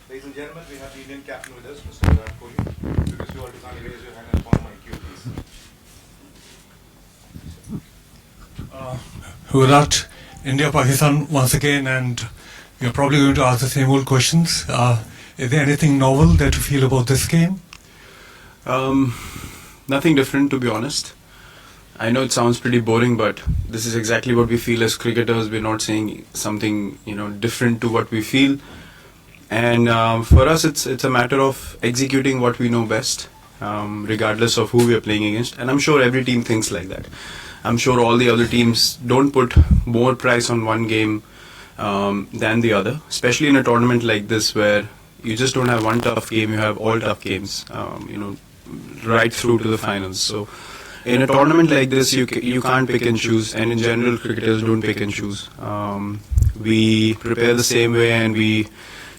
Ladies and gentlemen, we have the Indian captain with us, Mr. Virat Kholi. Because you all to kindly raise your hand and form my cue, please. Virat, India, Pakistan once again, and you're probably going to ask the same old questions. Is there anything novel that you feel about this game? Nothing different, to be honest. I know it sounds pretty boring, but this is exactly what we feel as cricketers. We're not saying something, different to what we feel. And for us, it's a matter of executing what we know best, regardless of who we are playing against. And I'm sure every team thinks like that. I'm sure all the other teams don't put more price on one game than the other, especially in a tournament like this where you just don't have one tough game, you have all tough games, right through to the finals. So in a tournament like this, you can't pick and choose, and in general, cricketers don't pick and choose. We prepare the same way, and we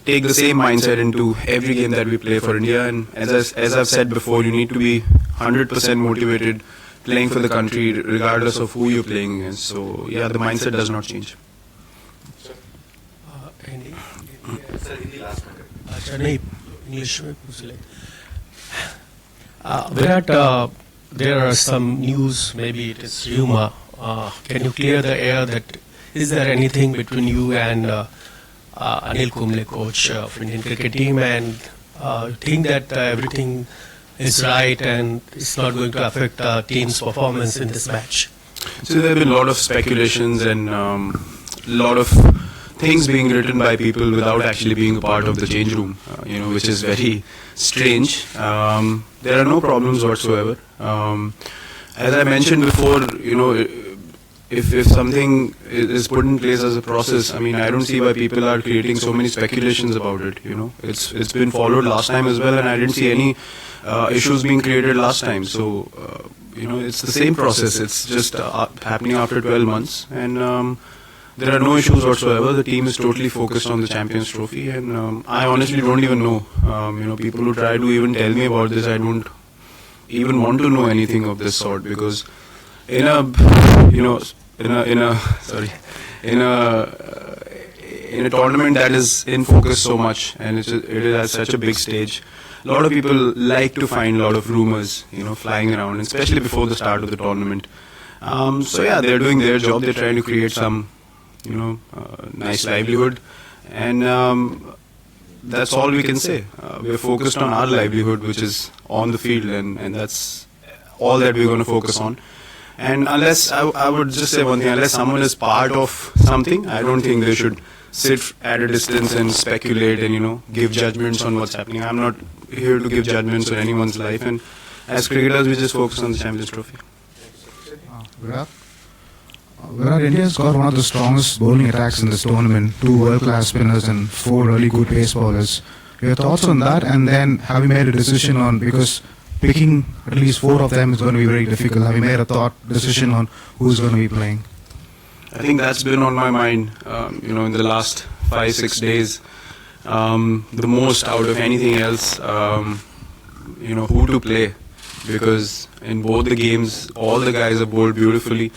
take the same mindset into every game that we play for India. And as I've said before, you need to be 100% motivated playing for the country, regardless of who you're playing against. So yeah, the mindset does not change. Hindi? Sir, Hindi last one. नहीं English में पूछ ले Virat, there are some news, maybe it is rumor. Can you clear the air that is there anything between you and Anil Kumble, coach of Indian cricket team, and think that everything is right and it's not going to affect the team's performance in this match? So there have been a lot of speculations and a lot of things being written by people without actually being a part of the change room, which is very strange. There are no problems whatsoever. As I mentioned before, if something is put in place as a process, I don't see why people are creating so many speculations about it. It's been followed last time as well, and I didn't see any issues being created last time. So, it's the same process. It's just happening after 12 months, and there are no issues whatsoever. The team is totally focused on the Champions Trophy, and I honestly don't even know. People who try to even tell me about this, I don't even want to know anything of this sort, because in a tournament that is in focus so much, and it is at such a big stage, a lot of people like to find a lot of rumors, flying around, especially before the start of the tournament. So yeah, they're doing their job. They're trying to create some nice livelihood, and that's all we can say. We're focused on our livelihood, which is on the field, and that's all that we're going to focus on. And unless, I would just say one thing, unless someone is part of something, I don't think they should sit at a distance and speculate and give judgments on what's happening. I'm not here to give judgments on anyone's life, and as cricketers we just focus on the Champions Trophy. Virat, India's got one of the strongest bowling attacks in this tournament, 2 world-class spinners and 4 really good pace bowlers. Your thoughts on that, and then have you made a decision on, because picking at least 4 of them is going to be very difficult, have you made a decision on who's going to be playing? I think that's been on my mind, in the last 5-6 days, the most out of anything else, who to play, because in both the games, all the guys have bowled beautifully,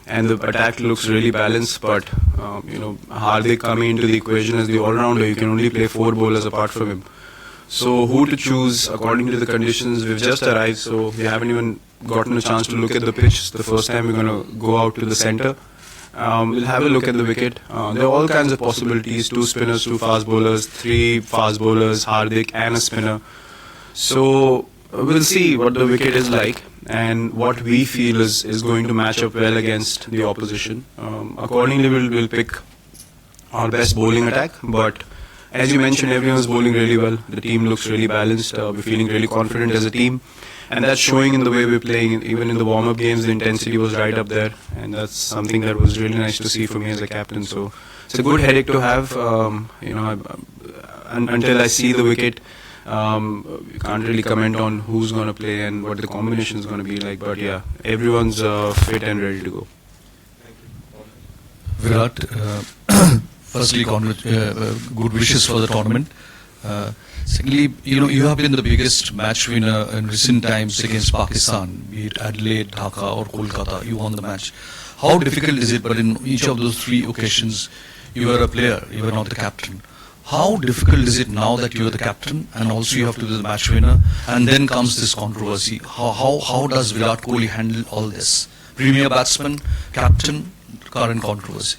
and the attack looks really balanced, but Hardik coming into the equation as the all-rounder, you can only play 4 bowlers apart from him. So who to choose according to the conditions? We've just arrived, so we haven't even gotten a chance to look at the pitch. It's the first time we're going to go out to the centre. We'll have a look at the wicket. There are all kinds of possibilities: 2 spinners, 2 fast bowlers, 3 fast bowlers, Hardik and a spinner. So we'll see what the wicket is like and what we feel is going to match up well against the opposition. Accordingly, we'll pick our best bowling attack. But as you mentioned, everyone's bowling really well. The team looks really balanced. We're feeling really confident as a team, and that's showing in the way we're playing. Even in the warm-up games, the intensity was right up there, and that's something that was really nice to see for me as a captain. So it's a good headache to have. Until I see the wicket, you can't really comment on who's going to play and what the combination is going to be like. But yeah, everyone's fit and ready to go. Virat, firstly, good wishes for the tournament. Secondly, you have been the biggest match winner in recent times against Pakistan, be it Adelaide, Dhaka or Kolkata. You won the match. How difficult is it? But in each of those 3 occasions, you were a player, you were not the captain. How difficult is it now that you are the captain and also you have to be the match winner, and then comes this controversy? How does Virat Kohli handle all this? Premier batsman, captain, current controversy.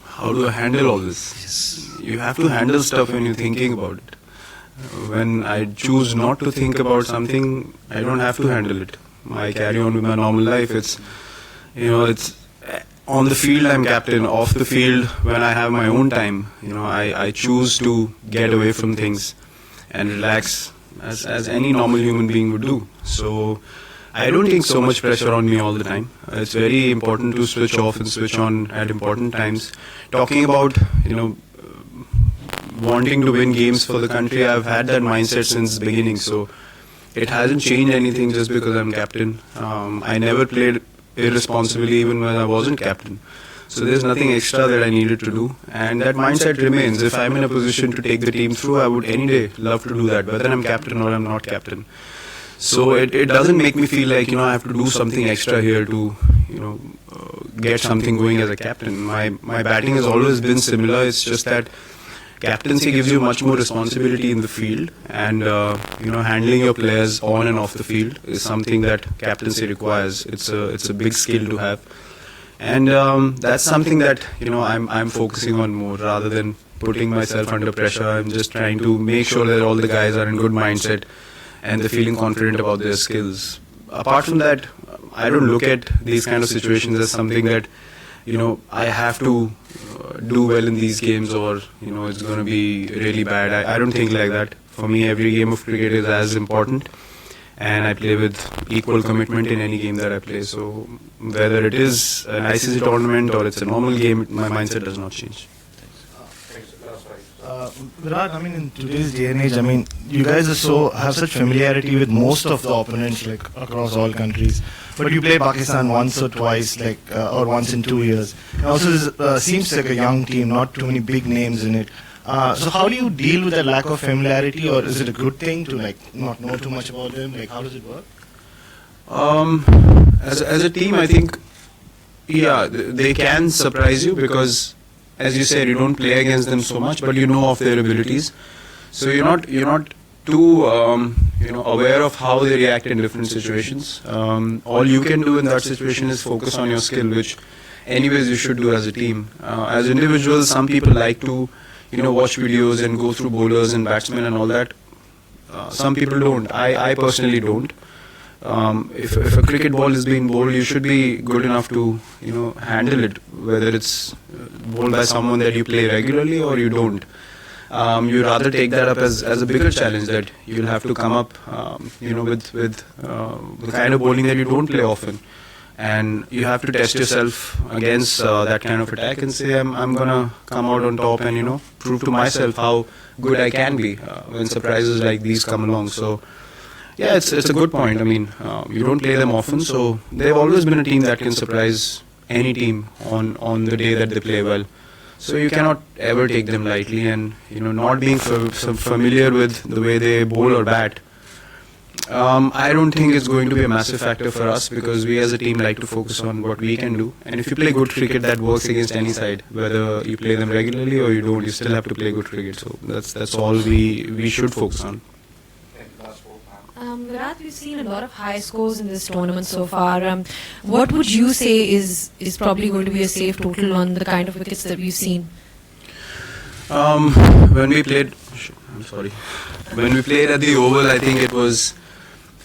How do I handle all this? Yes. You have to handle stuff when you're thinking about it. When I choose not to think about something, I don't have to handle it. I carry on with my normal life. It's on the field I'm captain. Off the field, when I have my own time, I choose to get away from things and relax as any normal human being would do. So I don't think so much pressure on me all the time. It's very important to switch off and switch on at important times. Talking about wanting to win games for the country, I've had that mindset since the beginning. So it hasn't changed anything just because I'm captain. I never played irresponsibly even when I wasn't captain. So there's nothing extra that I needed to do. And that mindset remains. If I'm in a position to take the team through, I would any day love to do that, whether I'm captain or I'm not captain. So it doesn't make me feel like, I have to do something extra here to, get something going as a captain. My batting has always been similar. It's just that captaincy gives you much more responsibility in the field, and handling your players on and off the field is something that captaincy requires. It's a big skill to have, and that's something that I'm focusing on more rather than putting myself under pressure. I'm just trying to make sure that all the guys are in good mindset and they're feeling confident about their skills. Apart from that, I don't look at these kind of situations as something that I have to do well in these games, or it's going to be really bad. I don't think like that. For me, every game of cricket is as important, and I play with equal commitment in any game that I play. So whether it is an ICC tournament or it's a normal game, my mindset does not change. Virat, in today's day and age, you guys have such familiarity with most of the opponents, like across all countries. But you play Pakistan once or twice, or once in 2 years. And also, this seems like a young team, not too many big names in it. So how do you deal with that lack of familiarity, or is it a good thing to not know too much about them? How does it work? As a team, I think, they can surprise you because, as you said, you don't play against them so much, but you know of their abilities. So you're not too aware of how they react in different situations. All you can do in that situation is focus on your skill, which anyways you should do as a team. As individuals, some people like to watch videos and go through bowlers and batsmen and all that. Some people don't. I personally don't. If a cricket ball is being bowled, you should be good enough to handle it, whether it's bowled by someone that you play regularly or you don't. You rather take that up as a bigger challenge, that you'll have to come up with the kind of bowling that you don't play often, and you have to test yourself against that kind of attack and say, I'm gonna come out on top and prove to myself how good I can be when surprises like these come along. So yeah, it's a good point. You don't play them often, so they've always been a team that can surprise any team on the day that they play well. So you cannot ever take them lightly, and not being familiar with the way they bowl or bat, I don't think it's going to be a massive factor for us, because we as a team like to focus on what we can do. And if you play good cricket, that works against any side. Whether you play them regularly or you don't, you still have to play good cricket. So that's all we should focus on. Virat, we've seen a lot of high scores in this tournament so far. What would you say is probably going to be a safe total on the kind of wickets that we've seen? When we played at the Oval, I think it was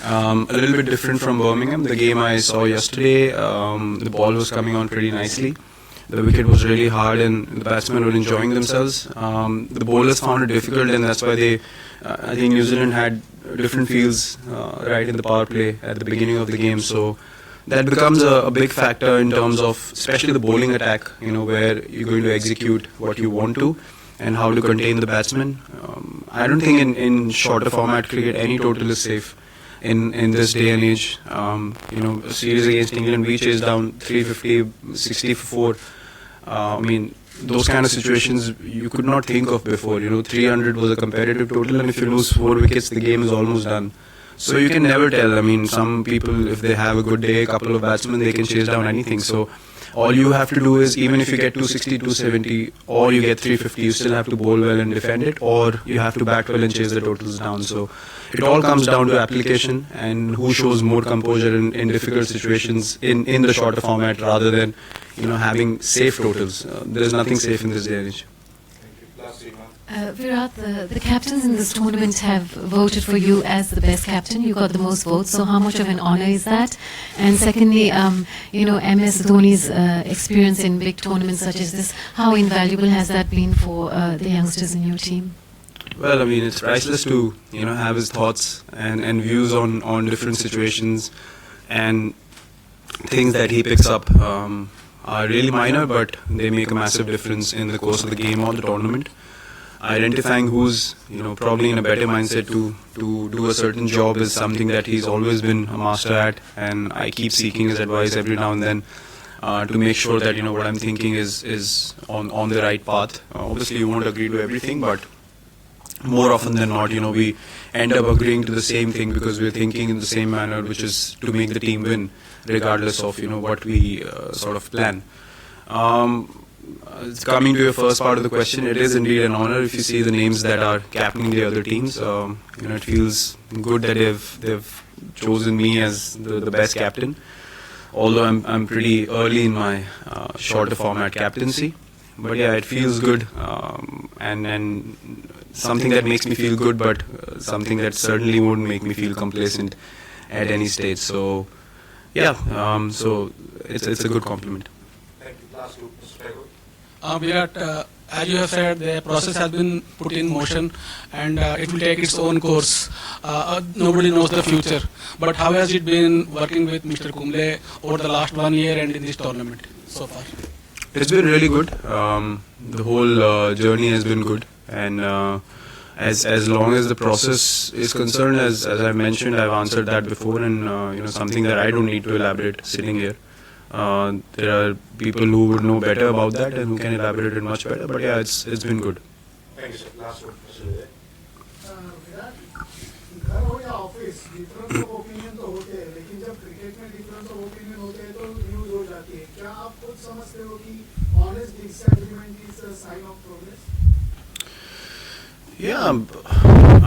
a little bit different from Birmingham. The game I saw yesterday, the ball was coming on pretty nicely. The wicket was really hard and the batsmen were enjoying themselves. The bowlers found it difficult, and that's why I think New Zealand had different fields right in the power play at the beginning of the game. So that becomes a big factor in terms of especially the bowling attack, where you're going to execute what you want to and how to contain the batsmen. I don't think in shorter format cricket any total is safe in this day and age. A series against England, we chased down 350, 60 for 4. Those kind of situations you could not think of before. 300 was a competitive total, and if you lose 4 wickets, the game is almost done. So you can never tell. I mean, some people, if they have a good day, a couple of batsmen, they can chase down anything. So all you have to do is, even if you get 260, 270, or you get 350, you still have to bowl well and defend it, or you have to bat well and chase the totals down. So it all comes down to application and who shows more composure in difficult situations in the shorter format, rather than having safe totals. There is nothing safe in this day and age. Virat, the captains in this tournament have voted for you as the best captain. You got the most votes. So how much of an honor is that? And secondly, MS Dhoni's experience in big tournaments such as this, how invaluable has that been for the youngsters in your team? Well, I mean, it's priceless to have his thoughts and views on different situations, and things that he picks up are really minor, but they make a massive difference in the course of the game or the tournament. Identifying who's probably in a better mindset to do a certain job is something that he's always been a master at, and I keep seeking his advice every now and then to make sure that what I'm thinking is on the right path. Obviously, you won't agree to everything, but more often than not, we end up agreeing to the same thing because we're thinking in the same manner, which is to make the team win, regardless of what we sort of plan. Coming to your first part of the question, it is indeed an honor if you see the names that are captaining the other teams. It feels good that they've chosen me as the best captain. Although I'm pretty early in my shorter format captaincy, but yeah, it feels good, and something that makes me feel good, but something that certainly won't make me feel complacent at any stage. So yeah, so it's a good compliment. Thank you. Last group, Mr. Pegor. Virat, as you have said, the process has been put in motion and it will take its own course. Nobody knows the future. But how has it been working with Mr. Kumble over the last 1 year and in this tournament so far? It's been really good. The whole journey has been good, and as long as the process is concerned, as I mentioned, I've answered that before, and something that I don't need to elaborate sitting here. There are people who would know better about that and who can elaborate it much better. But yeah, it's been good. Thank you, sir. Last one, Mr. Vijay. घर हो या office difference of opinion तो होते हैं, लेकिन जब cricket में difference of opinion होते हैं तो न्यूज हो जाती है. क्या आप खुद समझते हो कि honest disagreement is a sign of progress? Yeah,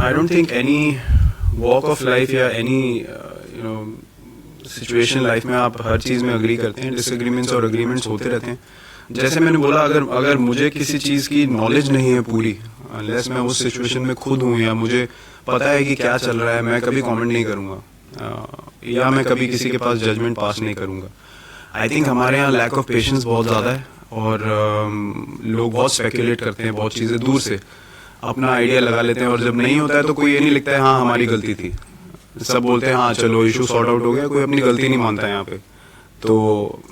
I don't think any walk of life या any सिचुएशन लाइफ में आप हर चीज़ में अग्री करते हैं. डिसएग्रीमेंट्स और अग्रीमेंट्स होते रहते हैं. जैसे मैंने बोला, अगर मुझे किसी चीज़ की नॉलेज नहीं है पूरी, अनलेस मैं उस सिचुएशन में खुद हूँ या मुझे पता है कि क्या चल रहा है, मैं कभी कमेंट नहीं करूँगा, या मैं कभी किसी के पास जजमेंट पास नहीं करूँगा. आई थिंक हमारे यहाँ लैक ऑफ पेशेंस बहुत ज़्यादा है, और लोग बहुत स्पेकुलेट करते हैं, बहुत चीज़ें दूर से अपना आइडिया लगा लेते हैं, और जब नहीं होता है तो कोई ये नहीं लिखता है हाँ हमारी गलती थी. सब बोलते हैं हाँ चलो इशू सॉर्ट आउट हो गया, कोई अपनी गलती नहीं मानता है यहाँ पे. तो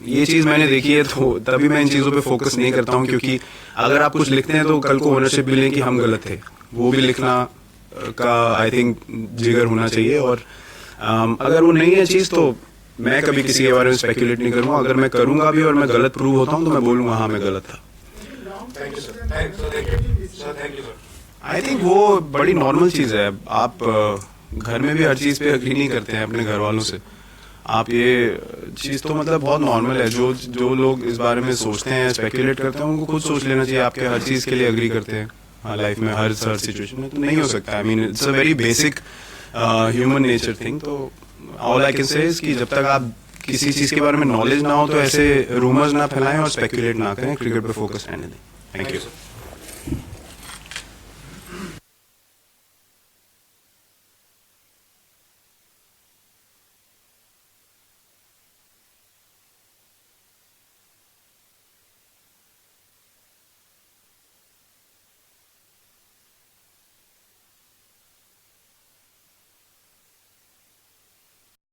ये चीज़ मैंने देखी है, तो तभी मैं इन चीज़ों पे फोकस नहीं करता हूँ, क्योंकि अगर आप कुछ लिखते हैं तो कल को ओनरशिप भी लें कि हम गलत थे. वो भी लिखना का आई थिंक जिगर होना चाहिए, और अगर वो नहीं है चीज़ तो मैं कभी किसी के बारे में स्पेकुलेट नहीं करूँगा. अगर मैं करूँगा भी और मैं गलत प्रूव होता हूँ तो मैं बोलूँगा हाँ मैं गलत था. Thank you, sir. Thank you, sir. I think वो बड़ी नॉर्मल चीज़ है. आप घर में भी हर चीज़ पे अग्री नहीं करते हैं अपने घर वालों से. आप ये चीज़ तो मतलब बहुत नॉर्मल है. जो लोग इस बारे में सोचते हैं, स्पेकुलेट करते हैं, उनको खुद सोच लेना चाहिए. आपके हर चीज़ के लिए अग्री करते हैं लाइफ में, हर सिचुएशन में, तो नहीं हो सकता. I mean it's a very basic human nature thing. तो all I can say is कि जब तक आप किसी चीज़ के बारे में नॉलेज ना हो तो ऐसे रूमर्स ना फैलाएं और स्पेकुलेट ना करें. क्रिकेट पे फोकस रहने दें. Thank you.